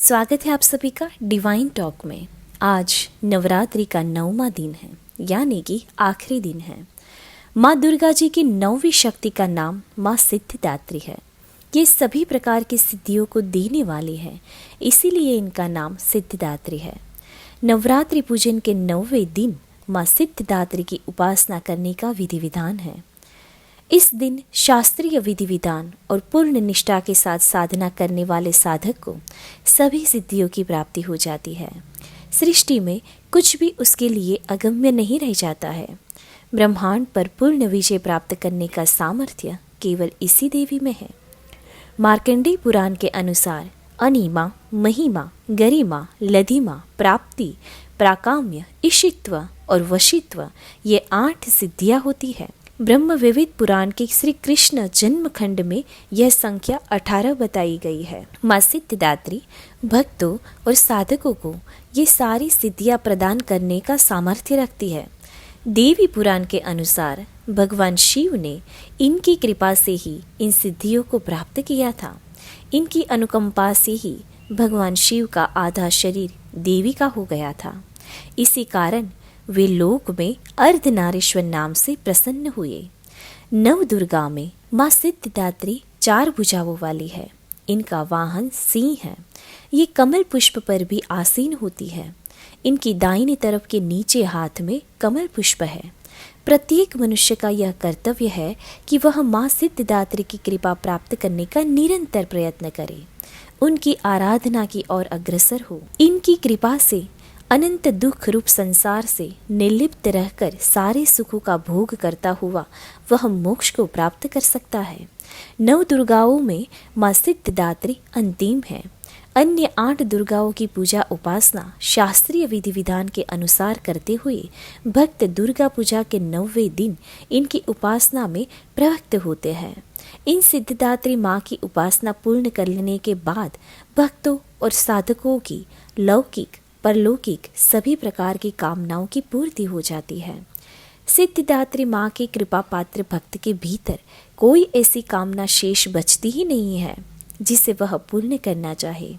स्वागत है आप सभी का डिवाइन टॉक में। आज नवरात्रि का 9वां दिन है, यानी कि आखिरी दिन है। माँ दुर्गा जी की 9वीं शक्ति का नाम माँ सिद्धिदात्री है। ये सभी प्रकार की सिद्धियों को देने वाली है, इसीलिए इनका नाम सिद्धिदात्री है। नवरात्रि पूजन के 9वें दिन माँ सिद्धिदात्री की उपासना करने का विधि विधान है। इस दिन शास्त्रीय विधि विधान और पूर्ण निष्ठा के साथ साधना करने वाले साधक को सभी सिद्धियों की प्राप्ति हो जाती है। सृष्टि में कुछ भी उसके लिए अगम्य नहीं रह जाता है। ब्रह्मांड पर पूर्ण विजय प्राप्त करने का सामर्थ्य केवल इसी देवी में है। मार्कंडेय पुराण के अनुसार अनिमा, महिमा, गरिमा, लधिमा, प्राप्ति, प्राकाम्य, इशित्व और वशित्व ये 8 सिद्धियां होती है। ब्रह्म विविध पुराण के श्री कृष्ण जन्म खंड में यह संख्या 18 बताई गई है। माँ सिद्धिदात्री भक्तों और साधकों को ये सारी सिद्धियां प्रदान करने का सामर्थ्य रखती है। देवी पुराण के अनुसार भगवान शिव ने इनकी कृपा से ही इन सिद्धियों को प्राप्त किया था। इनकी अनुकंपा से ही भगवान शिव का आधा शरीर देवी का हो गया था। इसी कारण वे लोक में अर्धनारीश्वर नाम से प्रसन्न हुए। नव दुर्गा में माँ सिद्धिदात्री 4 भुजाओं वाली है। इनका वाहन सिंह है। ये कमल पुष्प पर भी आसीन होती है। इनकी दाहिनी तरफ के नीचे हाथ में कमल पुष्प है। प्रत्येक मनुष्य का यह कर्तव्य है कि वह माँ सिद्धिदात्री की कृपा प्राप्त करने का निरंतर प्रयत्न करे, उनकी आराधना की ओर अग्रसर हो। इनकी कृपा से अनंत दुख रूप संसार से निर्लिप्त रहकर सारे सुखों का भोग करता हुआ वह मोक्ष को प्राप्त कर सकता है। 9 दुर्गाओं में माँ सिद्धिदात्री अंतिम है। अन्य 8 दुर्गाओं की पूजा उपासना शास्त्रीय विधि विधान के अनुसार करते हुए भक्त दुर्गा पूजा के 9वें दिन इनकी उपासना में प्रवृत्त होते हैं। इन सिद्धिदात्री माँ की उपासना पूर्ण कर लेने के बाद भक्तों और साधकों की लौकिक परलौकिक सभी प्रकार की कामनाओं की पूर्ति हो जाती है। सिद्धिदात्री माँ के कृपा पात्र भक्त के भीतर कोई ऐसी कामना शेष बचती ही नहीं है जिसे वह पूर्ण करना चाहे,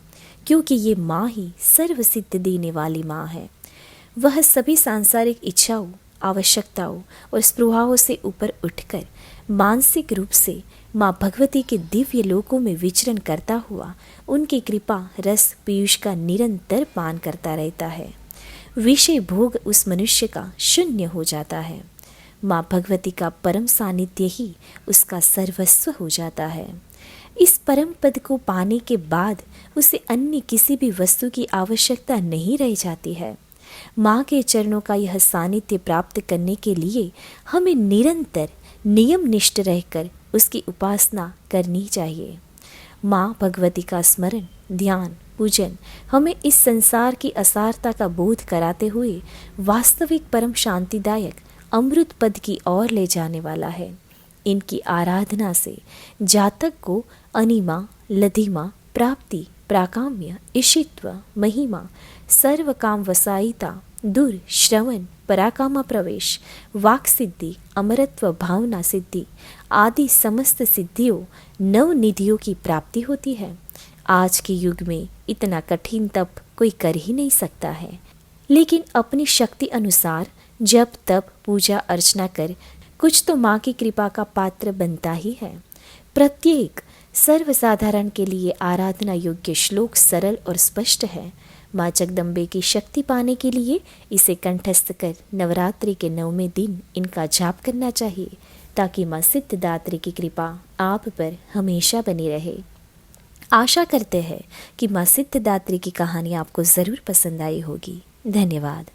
क्योंकि ये माँ ही सर्व सिद्ध देने वाली माँ है। वह सभी सांसारिक इच्छाओं, आवश्यकताओं और स्पृहाओं से ऊपर उठकर मानसिक रूप से माँ भगवती के दिव्य लोकों में विचरण करता हुआ उनकी कृपा रस पीयूष का निरंतर पान करता रहता है। विषय भोग उस मनुष्य का शून्य हो जाता है। माँ भगवती का परम सानिध्य ही उसका सर्वस्व हो जाता है। इस परम पद को पाने के बाद उसे अन्य किसी भी वस्तु की आवश्यकता नहीं रह जाती है। माँ के चरणों का यह सानिध्य प्राप्त करने के लिए हमें निरंतर नियम निष्ठ रहकर उसकी उपासना करनी चाहिए। माँ भगवती का स्मरण, ध्यान, पूजन हमें इस संसार की असारता का बोध कराते हुए वास्तविक परम शांतिदायक अमृत पद की ओर ले जाने वाला है। इनकी आराधना से जातक को अनिमा, लधिमा, प्राप्ति, प्राकाम्य, इशित्व, महिमा, सर्व काम वसायिता, दूर, श्रवण, पराकामा प्रवेश, वाक सिद्धि, अमरत्व भावना सिद्धि आदि समस्त सिद्धियों 9 निधियों की प्राप्ति होती है। आज के युग में इतना कठिन तप कोई कर ही नहीं सकता है, लेकिन अपनी शक्ति अनुसार जब तप पूजा अर्चना कर कुछ तो माँ की कृपा का पात्र बनता ही है। प्रत्येक सर्वसाधारण के लिए आराधना योग्य श्लोक सरल और स्पष्ट है। माँ जगदम्बे की शक्ति पाने के लिए इसे कंठस्थ कर नवरात्रि के 9वें दिन इनका जाप करना चाहिए, ताकि माँ सिद्धिदात्री की कृपा आप पर हमेशा बनी रहे। आशा करते हैं कि माँ सिद्धिदात्री की कहानी आपको ज़रूर पसंद आई होगी। धन्यवाद।